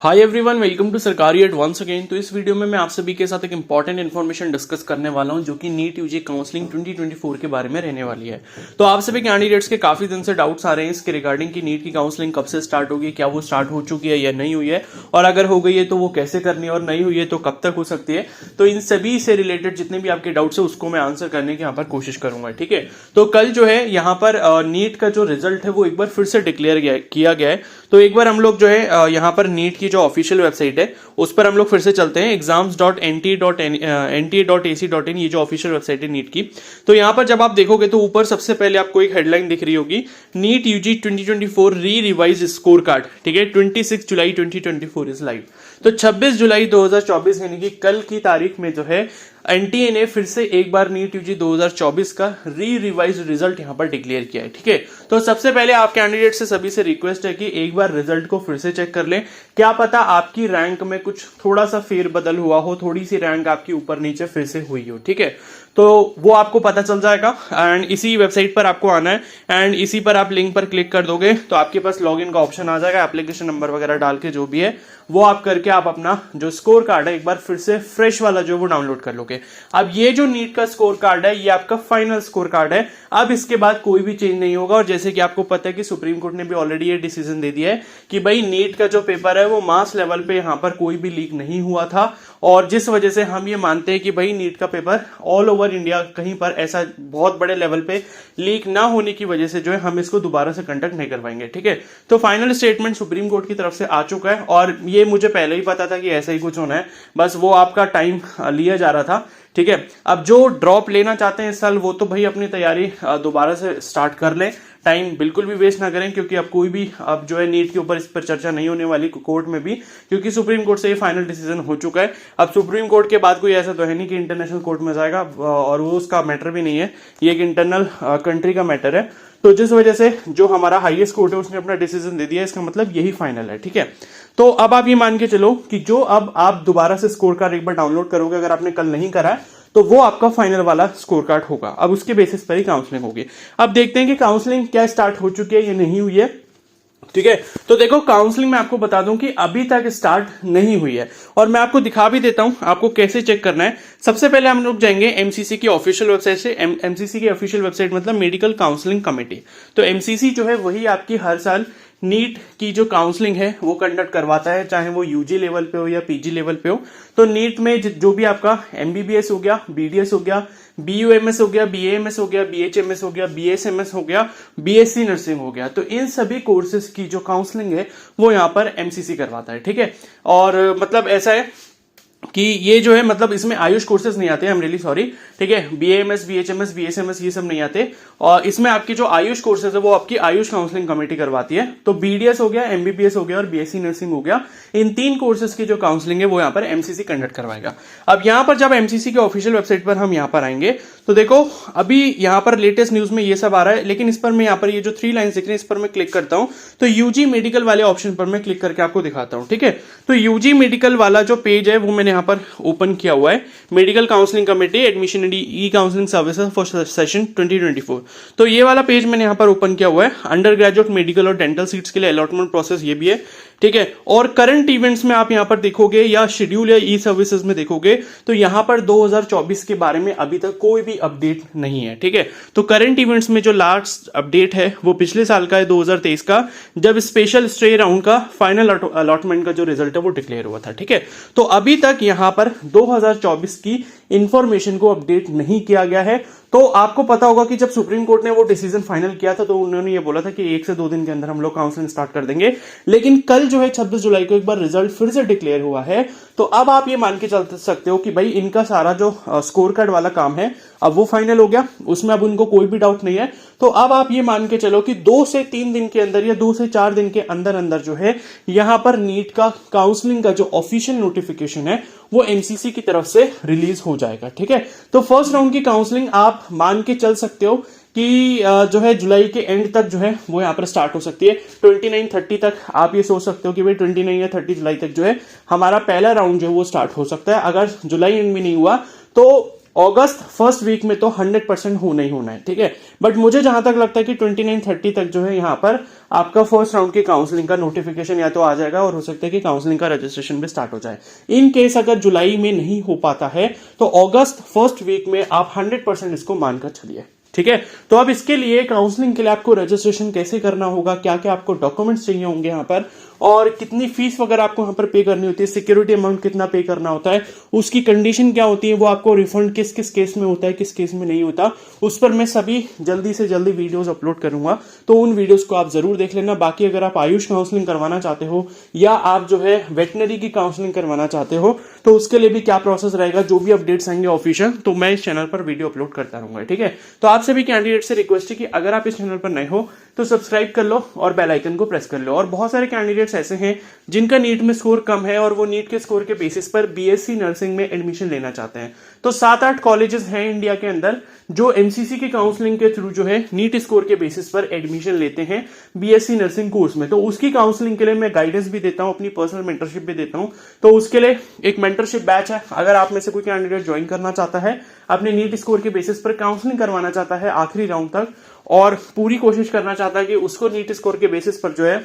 Hi everyone, welcome to सरकारी eight once again. तो इस वीडियो में मैं आप सभी के साथ एक इंपॉर्टेंट इन्फॉर्मेशन डिस्कस करने वाला हूं जो कि नीट यूजी काउंसलिंग 2024 के बारे में रहने वाली है। तो आप सभी कैंडिडेट्स के काफी दिन से डाउट्स आ रहे हैं इसके रिगार्डिंग कि नीट की काउंसलिंग कब से स्टार्ट होगी, क्या वो स्टार्ट हो चुकी है या नहीं हुई है, और अगर हो गई है तो वो कैसे करनी है, और नहीं हुई है तो कब तक हो सकती है। तो इन सभी से रिलेटेड जितने भी आपके डाउट्स है उसको मैं आंसर करने की यहाँ पर कोशिश करूंगा। ठीक है, तो कल जो है यहाँ पर नीट का जो रिजल्ट है वो एक बार फिर से डिक्लेयर किया गया है। तो एक बार हम लोग जो है यहाँ पर नीट की जो ऑफिशियल वेबसाइट है उस पर हम लोग फिर से चलते हैं, exams.nta.ac.in, ये जो ऑफिशियल वेबसाइट है नीट की। तो यहां पर जब आप देखोगे तो ऊपर सबसे पहले आपको एक हेडलाइन दिख रही होगी, नीट यूजी 2024 री रिवाइज स्कोर कार्ड। ठीक है, 26 जुलाई 2024 इज लाइव। तो 26 जुलाई 2024 यानी कि कल की तारीख में जो है एनटीए ने फिर से एक बार नीट यूजी 2024 का री रिवाइज रिजल्ट यहां पर डिक्लेयर किया है। ठीक है, तो सबसे पहले आप कैंडिडेट से सभी से रिक्वेस्ट है कि एक बार रिजल्ट को फिर से चेक कर लें। क्या पता आपकी रैंक में कुछ थोड़ा सा फेरबदल हुआ हो, थोड़ी सी रैंक आपकी ऊपर नीचे फिर से हुई हो। ठीक है, तो वो आपको पता चल जाएगा एंड इसी वेबसाइट पर आपको आना है एंड इसी पर आप लिंक पर क्लिक कर दोगे तो आपके पास लॉगिन का ऑप्शन आ जाएगा। एप्लीकेशन नंबर वगैरह डाल के जो भी है वो आप करके आप अपना जो स्कोर कार्ड है एक बार फिर से फ्रेश वाला जो है वो डाउनलोड कर लोगे। अब ये जो नीट का स्कोर कार्ड है ये आपका फाइनल स्कोर कार्ड है। अब इसके बाद कोई भी चेंज नहीं होगा। और जैसे कि आपको पता है कि सुप्रीम कोर्ट ने भी ऑलरेडी ये डिसीजन दे दिया है कि भाई नीट का जो पेपर है वो मास लेवल पे यहाँ पर कोई भी लीक नहीं हुआ था, और जिस वजह से हम ये मानते हैं कि भाई नीट का पेपर ऑल ओवर इंडिया कहीं पर ऐसा बहुत बड़े लेवल पे लीक ना होने की वजह से जो है हम इसको दोबारा से कंडक्ट नहीं करवाएंगे। ठीक है, तो फाइनल स्टेटमेंट सुप्रीम कोर्ट की तरफ से आ चुका है और ये मुझे पहले ही पता था कि ऐसा ही कुछ होना है, बस वो आपका टाइम लिया जा रहा था। ठीक है, अब जो ड्रॉप लेना चाहते हैं इस साल वो तो भाई अपनी तैयारी दोबारा से स्टार्ट कर लें, टाइम बिल्कुल भी वेस्ट ना करें, क्योंकि अब कोई भी अब जो है नीट के ऊपर इस पर चर्चा नहीं होने वाली कोर्ट में भी, क्योंकि सुप्रीम कोर्ट से ये फाइनल डिसीजन हो चुका है। अब सुप्रीम कोर्ट के बाद कोई ऐसा तो है नहीं कि इंटरनेशनल कोर्ट में जाएगा, और वो उसका मैटर भी नहीं है, ये एक इंटरनल कंट्री का मैटर है। तो जिस वजह से जो हमारा हाईएस्ट कोर्ट है उसने अपना डिसीजन दे दिया, इसका मतलब यही फाइनल है। ठीक है, तो अब आप ये मान के चलो कि जो अब आप दोबारा से स्कोर कार्ड एक बार डाउनलोड करोगे, अगर आपने कल नहीं करा है तो वो आपका फाइनल वाला स्कोर कार्ड होगा। अब उसके बेसिस पर ही काउंसलिंग होगी। अब देखते हैं कि काउंसलिंग क्या स्टार्ट हो चुकी है या नहीं हुई है। ठीक है, तो देखो काउंसलिंग मैं आपको बता दूं कि अभी तक स्टार्ट नहीं हुई है, और मैं आपको दिखा भी देता हूं आपको कैसे चेक करना है। सबसे पहले हम लोग जाएंगे एमसीसी की ऑफिशियल वेबसाइट से। एमसीसी की ऑफिशियल वेबसाइट मतलब मेडिकल काउंसलिंग कमेटी। तो एमसीसी जो है वही आपकी हर साल नीट की जो काउंसलिंग है वो कंडक्ट करवाता है, चाहे वो यूजी लेवल पे हो या पीजी लेवल पे हो। तो नीट में जो भी आपका एमबीबीएस हो गया, बीडीएस हो गया, बीयूएमएस हो गया, बीएएमएस हो गया, बीएचएमएस हो गया, बीएसएमएस हो गया, बीएससी नर्सिंग हो गया, तो इन सभी कोर्सेज की जो काउंसलिंग है वो यहाँ पर एमसीसी करवाता है। ठीक है, और मतलब ऐसा है कि ये जो है मतलब इसमें आयुष कोर्सेज नहीं आते, आई एम रियली सॉरी। ठीक है, बीएएमएस, बीएचएमएस, बीएसएमएस ये सब नहीं आते, और इसमें आपकी जो आयुष कोर्सेज है वो आपकी आयुष काउंसलिंग कमेटी करवाती है। तो बीडीएस हो गया, एमबीबीएस हो गया और बीएससी नर्सिंग हो गया, इन तीन कोर्सेज की जो काउंसलिंग है वो यहाँ पर एमसीसी कंडक्ट करवाएगा। अब यहाँ पर जब एमसीसी के ऑफिशियल वेबसाइट पर हम यहाँ पर आएंगे तो देखो अभी यहाँ पर लेटेस्ट न्यूज में ये सब आ रहा है, लेकिन इस पर मैं यहाँ पर ये जो 3 लाइन्स दिख रही है इस पर मैं क्लिक करता हूँ तो यूजी मेडिकल वाले ऑप्शन पर मैं क्लिक करके आपको दिखाता हूँ। ठीक है, तो यूजी मेडिकल वाला जो पेज है वो मैंने यहाँ पर ओपन किया हुआ है, medical counselling committee admission and E counselling services for session 2024। तो ये वाला पेज मैंने यहाँ पर ओपन किया हुआ है। अंडर ग्रेजुएट मेडिकल और डेंटल सीट्स के लिए अलॉटमेंट प्रोसेस ये भी है। ठीक है, और करंट इवेंट्स में आप यहाँ पर देखोगे या शेड्यूल या ई सर्विसेज में देखोगे तो यहाँ पर 2024 के बारे में अभी तक कोई भी अपडेट नहीं है। ठीक है, तो करंट इवेंट्स में जो लास्ट अपडेट है वो पिछले साल का है, 2023 का, जब स्पेशल स्टे राउंड का फाइनल अलॉटमेंट का जो रिजल्ट है वो डिक्लेयर हुआ था। ठीक है, तो अभी तक यहाँ पर 2024 की इंफॉर्मेशन को अपडेट नहीं किया गया है। तो आपको पता होगा कि जब सुप्रीम कोर्ट ने वो डिसीजन फाइनल किया था तो उन्होंने ये बोला था कि 1 से 2 दिन के अंदर हम लोग काउंसलिंग स्टार्ट कर देंगे, लेकिन कल जो है 26 जुलाई को एक बार रिजल्ट फिर से डिक्लेयर हुआ है। तो अब आप ये मान के चल सकते हो कि भाई इनका सारा जो स्कोर कार्ड वाला काम है अब वो फाइनल हो गया, उसमें अब उनको कोई भी डाउट नहीं है। तो अब आप ये मान के चलो कि 2 से 3 दिन के अंदर या 2 से 4 दिन के अंदर अंदर जो है यहां पर नीट का काउंसलिंग का जो ऑफिशियल नोटिफिकेशन है वो एमसीसी की तरफ से रिलीज हो जाएगा। ठीक है, तो फर्स्ट राउंड की काउंसलिंग आप मान के चल सकते हो कि जो है जुलाई के एंड तक जो है वो यहाँ पर स्टार्ट हो सकती है। 29-30 तक आप ये सोच सकते हो कि भाई 29 या 30 जुलाई तक जो है हमारा पहला राउंड जो है वो स्टार्ट हो सकता है। अगर जुलाई एंड में नहीं हुआ तो अगस्त फर्स्ट वीक में तो 100% होना ही होना है, ठीक है। बट मुझे जहां तक लगता है कि 29-30 तक जो है यहाँ पर आपका फर्स्ट राउंड की काउंसलिंग का नोटिफिकेशन या तो आ जाएगा और हो सकता है कि काउंसलिंग का रजिस्ट्रेशन भी स्टार्ट हो जाए। इन केस अगर जुलाई में नहीं हो पाता है तो अगस्त फर्स्ट वीक में आप 100% इसको मानकर चलिए, ठीक है। तो अब इसके लिए काउंसलिंग के लिए आपको रजिस्ट्रेशन कैसे करना होगा, क्या क्या आपको डॉक्यूमेंट्स चाहिए होंगे यहाँ पर, और कितनी फीस वगैरह आपको यहाँ पर पे करनी होती है, सिक्योरिटी अमाउंट कितना पे करना होता है, उसकी कंडीशन क्या होती है, वो आपको रिफंड किस किस केस में होता है, किस केस में नहीं होता, उस पर मैं सभी जल्दी से जल्दी वीडियोस अपलोड करूंगा, तो उन वीडियोस को आप जरूर देख लेना। बाकी अगर आप आयुष काउंसलिंग करवाना चाहते हो या आप जो है वेटनरी की काउंसलिंग करवाना चाहते हो तो उसके लिए भी क्या प्रोसेस रहेगा, जो भी अपडेट्स आएंगे ऑफिशियल, तो मैं इस चैनल पर वीडियो अपलोड करता रहूंगा, ठीक है। तो आप सभी कैंडिडेट से रिक्वेस्ट है कि अगर आप इस चैनल पर नए हो तो सब्सक्राइब कर लो और बेल आइकन को प्रेस कर लो। और बहुत सारे कैंडिडेट्स ऐसे हैं जिनका नीट में स्कोर कम है और वो नीट के स्कोर के बेसिस पर बीएससी नर्सिंग में एडमिशन लेना चाहते हैं। तो 7-8 कॉलेजेस हैं इंडिया के अंदर जो एमसीसी की काउंसलिंग के थ्रू जो है नीट स्कोर के बेसिस पर एडमिशन लेते हैं बीएससी नर्सिंग कोर्स में। तो उसकी काउंसलिंग के लिए मैं गाइडेंस भी देता हूं, अपनी पर्सनल मेंटरशिप भी देता हूं। तो उसके लिए एक मेंटरशिप बैच है, अगर आप में से कोई कैंडिडेट ज्वाइन करना चाहता है, अपने नीट स्कोर के बेसिस पर काउंसलिंग करवाना चाहता है आखिरी राउंड तक और पूरी कोशिश करना चाहता है कि उसको नीट स्कोर के बेसिस पर जो है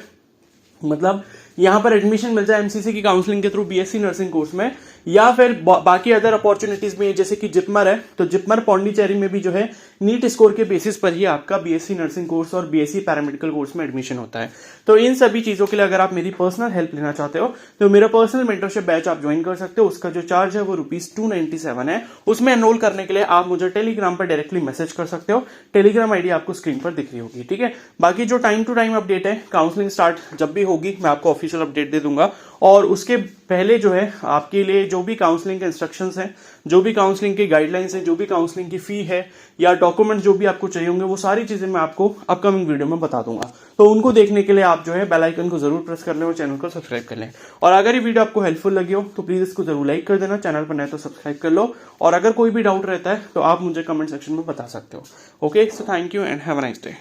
मतलब यहां पर एडमिशन मिल जाए एमसीसी की काउंसलिंग के थ्रू बीएससी नर्सिंग कोर्स में, या फिर बाकी अदर अपॉर्चुनिटीज में जैसे कि जिपमर है, तो जिपमर पौंडीचेरी में भी जो है नीट स्कोर के बेसिस पर ही आपका बीएससी नर्सिंग कोर्स और बीएससी पैरामेडिकल कोर्स में एडमिशन होता है। तो इन सभी चीजों के लिए अगर आप मेरी पर्सनल हेल्प लेना चाहते हो तो मेरा पर्सनल मेंटरशिप बैच आप ज्वाइन कर सकते हो। उसका जो चार्ज है वो ₹297 है। उसमें एनरोल करने के लिए आप मुझे टेलीग्राम पर डायरेक्टली मैसेज कर सकते हो, टेलीग्राम आईडी आपको स्क्रीन पर दिख रही होगी, ठीक है। बाकी जो टाइम टू टाइम अपडेट है, काउंसलिंग स्टार्ट जब भी होगी मैं आपको ऑफिशियल अपडेट दे दूंगा। और उसके पहले जो है आपके लिए जो भी काउंसलिंग के इंस्ट्रक्शंस हैं, जो भी काउंसलिंग की गाइडलाइंस हैं, जो भी काउंसलिंग की फी है या डॉक्यूमेंट जो भी आपको चाहिए होंगे, वो सारी चीजें मैं आपको अपकमिंग वीडियो में बता दूंगा। तो उनको देखने के लिए आप जो है बेल आइकन को जरूर प्रेस कर लें और चैनल को सब्सक्राइब कर लें। और अगर ये वीडियो आपको हेल्पफुल लगी हो तो प्लीज इसको जरूर लाइक कर देना, चैनल पर नए तो सब्सक्राइब कर लो। और अगर कोई भी डाउट रहता है तो आप मुझे कमेंट सेक्शन में बता सकते हो। Okay, so thank you and have a nice day.